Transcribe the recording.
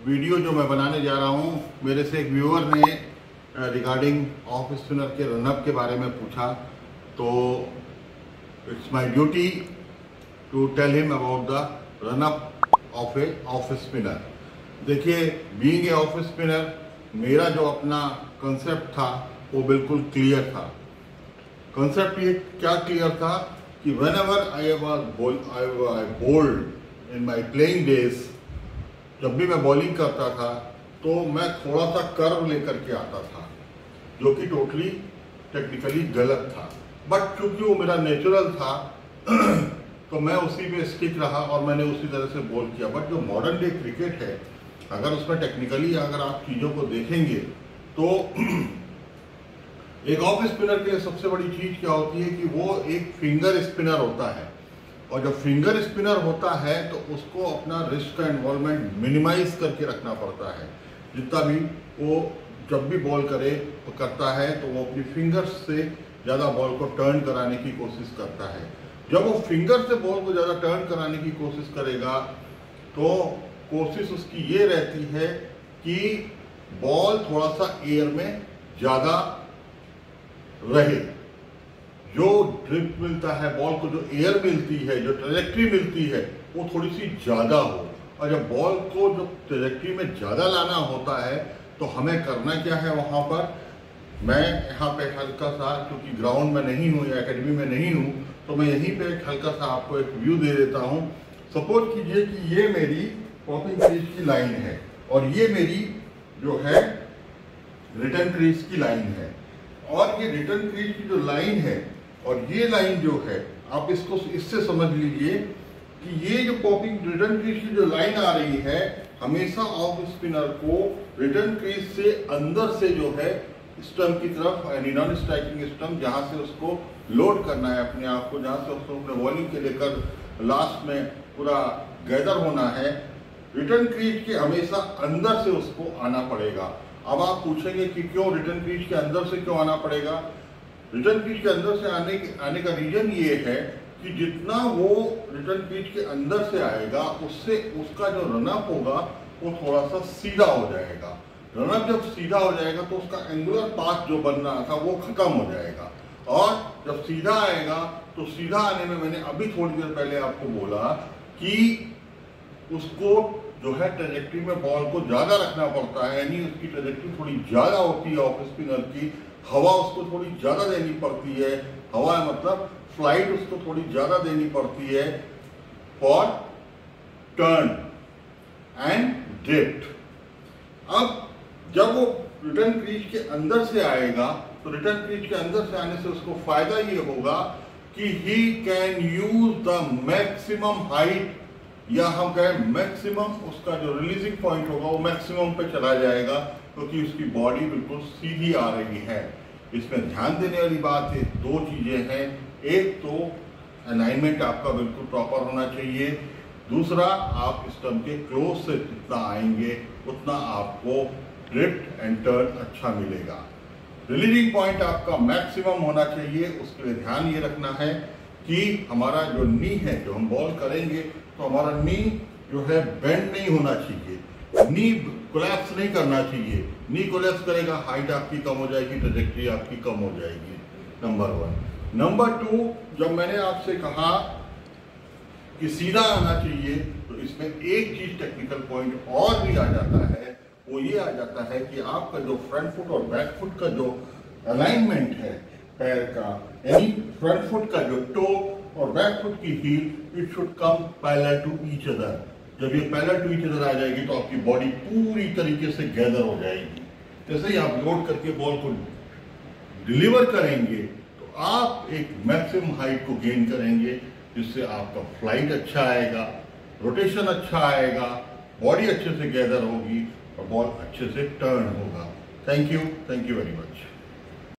Video जो मैं बनाने जा रहा हूँ, मेरे से एक व्यूअर ने रिगार्डिंग ऑफ स्पिनर के रनअप के बारे में पूछा, तो it's my duty to tell him about the run up of a off spinner. देखिए, बीइंग ए ऑफ स्पिनर, मेरा जो अपना कंसेप्ट था वो बिल्कुल क्लियर था। कंसेप्ट ये क्या क्लियर था कि whenever I bowled in my playing days, जब भी मैं बॉलिंग करता था तो मैं थोड़ा सा कर्व लेकर के आता था, जो कि टोटली टेक्निकली गलत था। बट चूंकि वो मेरा नेचुरल था तो मैं उसी में स्टिक रहा और मैंने उसी तरह से बॉल किया। बट जो मॉडर्न डे क्रिकेट है, अगर उसमें टेक्निकली अगर आप चीज़ों को देखेंगे तो एक ऑफ स्पिनर के लिए सबसे बड़ी चीज़ क्या होती है कि वो एक फिंगर स्पिनर होता है, और जब फिंगर स्पिनर होता है तो उसको अपना रिस्क का इन्वॉल्वमेंट मिनिमाइज करके रखना पड़ता है। जितना भी वो जब भी बॉल करता है तो वो अपनी फिंगर से ज़्यादा बॉल को टर्न कराने की कोशिश करता है। जब वो फिंगर से बॉल को ज़्यादा टर्न कराने की कोशिश करेगा तो कोशिश उसकी ये रहती है कि बॉल थोड़ा सा एयर में ज़्यादा रहे, जो ड्रिप मिलता है बॉल को, जो एयर मिलती है, जो ट्रेजेक्ट्री मिलती है, वो थोड़ी सी ज़्यादा हो। और जब बॉल को जो ट्रेजेक्ट्री में ज़्यादा लाना होता है तो हमें करना क्या है वहाँ पर, मैं यहाँ पे हल्का सा, क्योंकि ग्राउंड में नहीं हूँ या एकेडमी में नहीं हूँ, तो मैं यहीं पे एक हल्का सा आपको एक व्यू दे देता हूँ। सपोज कीजिए कि ये मेरी पॉपिंग क्रीज की लाइन है और ये मेरी जो है रिटर्न क्रीज की लाइन है, और ये रिटर्न क्रीज की जो लाइन है और ये लाइन जो है, आप इसको इससे समझ लीजिए कि ये जो पॉपिंग रिटर्न क्रीज की जो लाइन आ रही है, हमेशा ऑफ स्पिनर को रिटर्न क्रीज से अंदर से जो है स्टंप की तरफ, यानी नॉन स्ट्राइकिंग स्टंप, जहां से उसको लोड करना है अपने आप को, जहां से उसको अपने बॉलिंग के लेकर लास्ट में पूरा गैदर होना है, रिटर्न क्रीज के हमेशा अंदर से उसको आना पड़ेगा। अब आप पूछेंगे कि क्यों रिटर्न क्रीज के अंदर से क्यों आना पड़ेगा? रिटर्न क्रीज के अंदर से आने का रीजन ये है कि जितना वो रिटर्न क्रीज के अंदर से आएगा, उससे उसका जो रनअप होगा वो थोड़ा सा सीधा हो जाएगा। रनअप जब सीधा हो जाएगा तो उसका एंगुलर पाथ जो बन रहा था वो खत्म हो जाएगा, और जब सीधा आएगा तो सीधा आने में मैंने अभी थोड़ी देर पहले आपको बोला कि उसको जो है ट्रेजेक्ट्री में बॉल को ज्यादा रखना पड़ता है, यानी उसकी ट्रेजेक्ट्री थोड़ी ज्यादा होती है ऑफ स्पिनर की, हवा उसको थोड़ी ज्यादा देनी पड़ती है। हवा मतलब फ्लाइट उसको थोड़ी ज्यादा देनी पड़ती है फॉर टर्न एंड ड्रिफ्ट। अब जब वो रिटर्न क्रीज के अंदर से आएगा तो रिटर्न क्रीज के अंदर से आने से उसको फायदा ये होगा कि he can use the maximum height, या हम कहें मैक्सिमम, उसका जो रिलीजिंग पॉइंट होगा वो मैक्सिमम पे चला जाएगा, क्योंकि उसकी बॉडी बिल्कुल सीधी आ रही है। इसमें ध्यान देने वाली बात है, दो चीजें हैं। एक तो अलाइनमेंट आपका बिल्कुल प्रॉपर होना चाहिए, दूसरा आप स्टंप के क्लोज से जितना आएंगे उतना आपको ड्रिफ्ट एंड टर्न अच्छा मिलेगा। रिलीजिंग पॉइंट आपका मैक्सिमम होना चाहिए। उसके लिए ध्यान ये रखना है कि हमारा जो नी है, जो हम बॉल करेंगे तो हमारा नी जो है बेंड नहीं होना चाहिए, नी कोलैप्स नहीं करना चाहिए। नी कोलैप्स करेगा, हाइट आपकी कम हो जाएगी, ट्रेजेक्ट्री आपकी कम हो जाएगी। नंबर 1। नंबर 2, जब मैंने आपसे कहा कि सीधा आना चाहिए, तो इसमें एक चीज टेक्निकल पॉइंट और भी आ जाता है, वो ये आ जाता है कि आपका जो फ्रंट फुट और बैक फुट का जो अलाइनमेंट है पैर का, यानी फ्रंट फुट का जो टो और बैक फुट की heel, it should come parallel to each other. जब ये पैरेलल टू ईच अदर आ जाएगी तो आपकी बॉडी पूरी तरीके से गैदर हो जाएगी। जैसे ही आप लोड करके बॉल को डिलीवर करेंगे तो आप एक मैक्सिमम हाइट को गेन करेंगे, जिससे आपका फ्लाइट अच्छा आएगा, रोटेशन अच्छा आएगा, बॉडी अच्छे से गैदर होगी और बॉल अच्छे से टर्न होगा। Thank you very much.